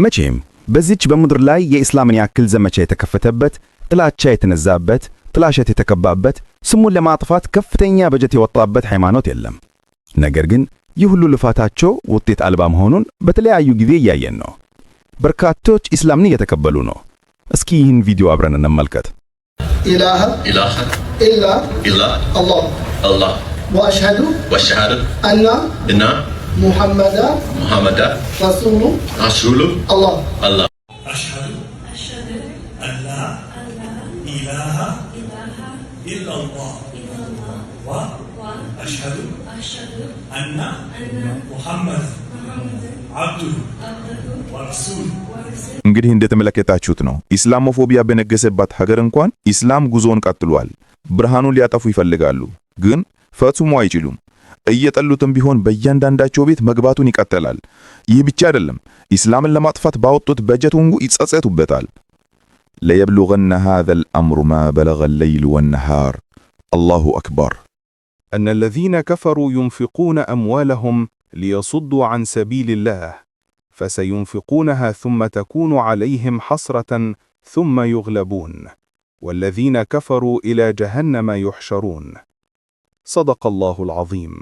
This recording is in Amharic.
መቼም በዚች በምድር ላይ የኢስላምን ያክል ዘመቻ የተከፈተበት፣ ጥላቻ የተነዛበት፣ ጥላሸት የተከባበት፣ ስሙን ለማጥፋት ከፍተኛ በጀት የወጣበት ሃይማኖት የለም። ነገር ግን ይህ ሁሉ ልፋታቸው ውጤት አልባ መሆኑን በተለያዩ ጊዜ እያየን ነው። በርካቶች ኢስላምን እየተቀበሉ ነው። እስኪ ይህን ቪዲዮ አብረን እንመልከት። ኢላሃ ኢላ አላህ ወአሽሀዱ አና ሙሐመዳ ረሱሉ አላህ أشهد أن لا إله إلا الله وأشهد أن محمد عبده ورسوله እንግዲህ እንደተመለከታችሁት ነው ኢስላሞፎቢያ በነገሰባት ሀገር እንኳን ኢስላም ጉዞውን ቀጥሏል። ብርሃኑን ሊያጠፉ ይፈልጋሉ፣ ግን ፈጽሞ አይችሉም። እየጠሉትም ቢሆን በእያንዳንዳቸው ቤት መግባቱን ይቀጥላል። ይህ ብቻ አይደለም፣ ኢስላምን ለማጥፋት ባወጡት በጀት ሁሉ ይጸጸቱበታል። ለየብሉغن هذا الأمر ما بلغ الليل والنهار الله أكبر. أن الذين كفروا ينفقون أموالهم ليصدوا عن سبيل الله فسينفقونها ثم تكون عليهم حسرة ثم يغلبون والذين كفروا إلى جهنم يحشرون. صدق الله العظيم.